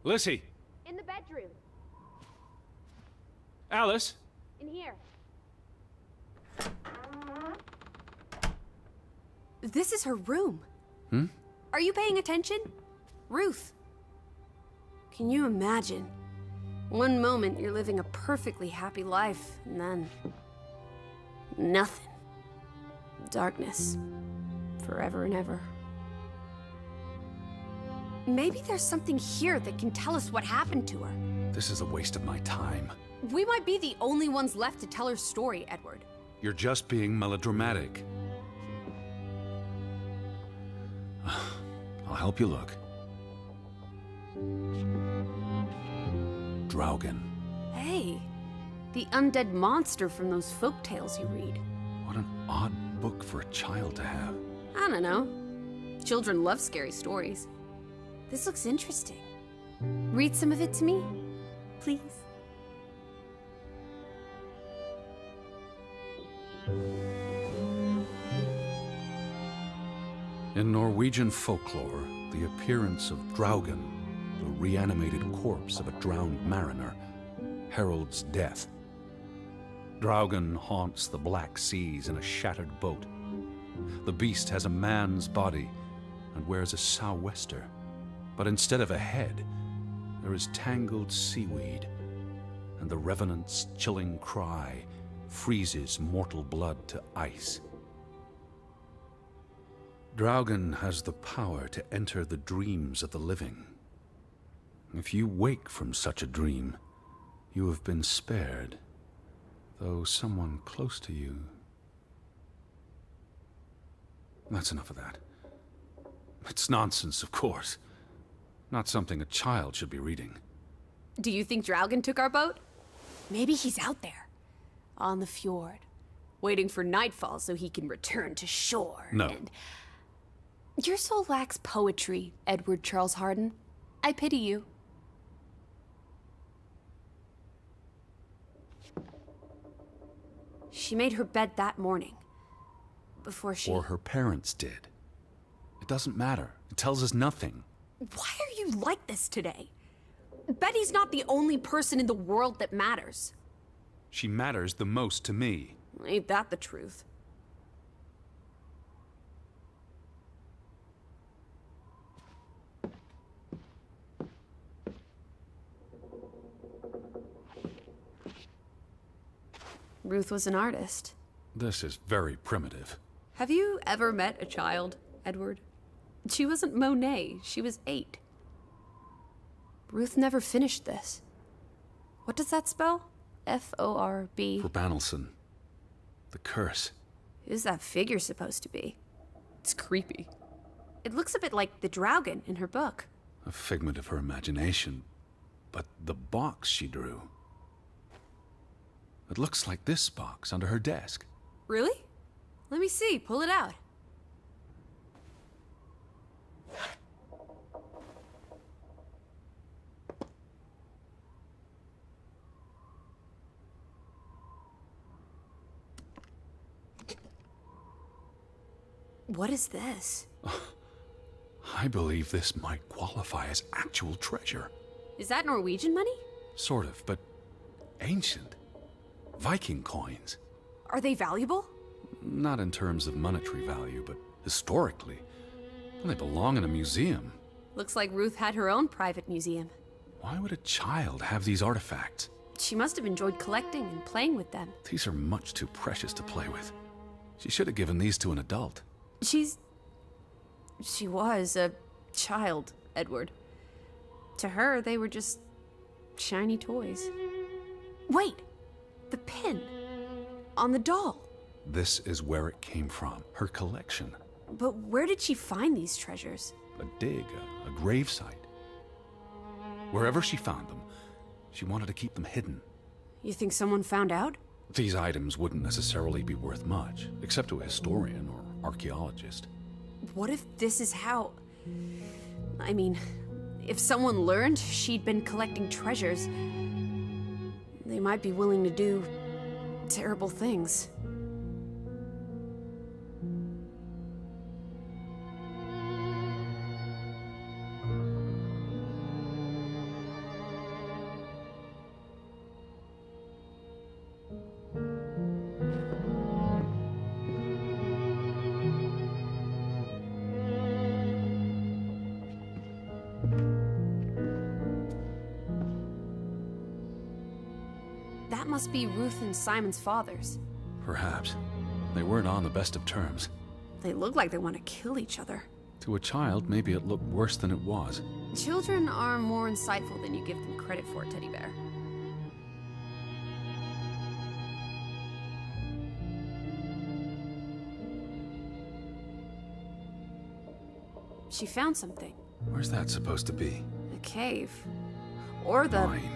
Lissie! In the bedroom. Alice! In here. This is her room. Hmm? Are you paying attention? Ruth. Can you imagine? One moment you're living a perfectly happy life, and then... nothing. Darkness. Forever and ever. Maybe there's something here that can tell us what happened to her. This is a waste of my time. We might be the only ones left to tell her story, Edward. You're just being melodramatic. I'll help you look. Draugen. Hey, the undead monster from those folk tales you read. What an odd book for a child to have. I don't know. Children love scary stories. This looks interesting. Read some of it to me, please. In Norwegian folklore, the appearance of Draugen, the reanimated corpse of a drowned mariner, heralds death. Draugen haunts the Black Seas in a shattered boat. The beast has a man's body and wears a sou'wester, but instead of a head, there is tangled seaweed, and the revenant's chilling cry freezes mortal blood to ice. Draugen has the power to enter the dreams of the living. If you wake from such a dream, you have been spared, though someone close to you... That's enough of that. It's nonsense, of course. Not something a child should be reading. Do you think Draugen took our boat? Maybe he's out there, on the fjord, waiting for nightfall so he can return to shore. No. And... Your soul lacks poetry, Edward Charles Harden. I pity you. She made her bed that morning. Before she... Or her parents did. It doesn't matter. It tells us nothing. Why are you like this today? Betty's not the only person in the world that matters. She matters the most to me. Ain't that the truth? Ruth was an artist. This is very primitive. Have you ever met a child, Edward? She wasn't Monet, she was 8. Ruth never finished this. What does that spell? F-O-R-B? For Banelson. The curse. Who's that figure supposed to be? It's creepy. It looks a bit like the Draugen in her book. A figment of her imagination. But the box she drew... It looks like this box under her desk. Really? Let me see. Pull it out. What is this? I believe this might qualify as actual treasure. Is that Norwegian money? Sort of, but ancient. Viking coins. Are they valuable? Not in terms of monetary value, but historically. They belong in a museum. Looks like Ruth had her own private museum. Why would a child have these artifacts? She must have enjoyed collecting and playing with them. These are much too precious to play with. She should have given these to an adult. She was a child, Edward. To her, they were just shiny toys. Wait! The pin. On the doll. This is where it came from. Her collection. But where did she find these treasures? A dig, a grave site. Wherever she found them, she wanted to keep them hidden. You think someone found out? These items wouldn't necessarily be worth much, except to a historian or archaeologist. What if this is how... I mean, if someone learned she'd been collecting treasures, they might be willing to do terrible things. That must be Ruth and Simon's fathers. Perhaps. They weren't on the best of terms. They look like they want to kill each other. To a child, maybe it looked worse than it was. Children are more insightful than you give them credit for, Teddy Bear. She found something. Where's that supposed to be? A cave. Or the... Mine.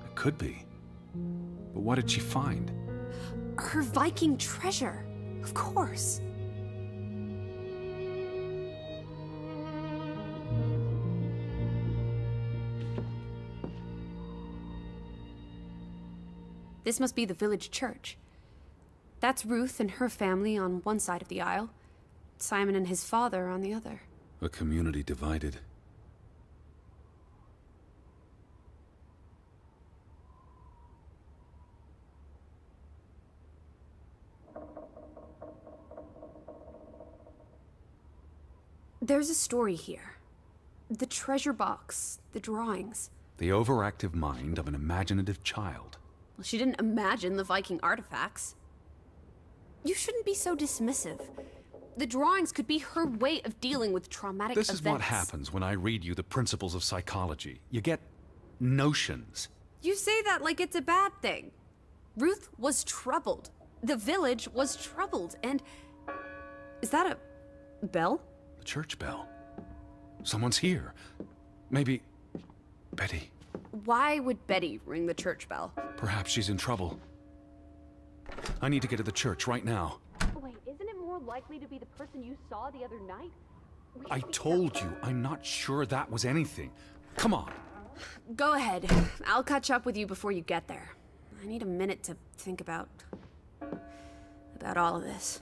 It could be. But what did she find? Her Viking treasure. Of course. This must be the village church. That's Ruth and her family on one side of the aisle. Simon and his father on the other. A community divided. There's a story here. The treasure box, the drawings. The overactive mind of an imaginative child. Well, she didn't imagine the Viking artifacts. You shouldn't be so dismissive. The drawings could be her way of dealing with traumatic events. This is what happens when I read you the principles of psychology. You get notions. You say that like it's a bad thing. Ruth was troubled. The village was troubled, and... Is that a bell? The church bell. Someone's here. Maybe... Betty. Why would Betty ring the church bell? Perhaps she's in trouble. I need to get to the church right now. Wait, isn't it more likely to be the person you saw the other night? I told you, I'm not sure that was anything. Come on. Go ahead. I'll catch up with you before you get there. I need a minute to think about all of this.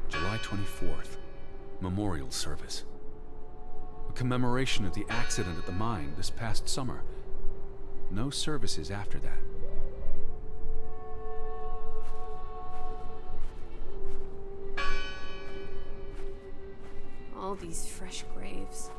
July 24th. Memorial service. A commemoration of the accident at the mine this past summer. No services after that. All these fresh graves.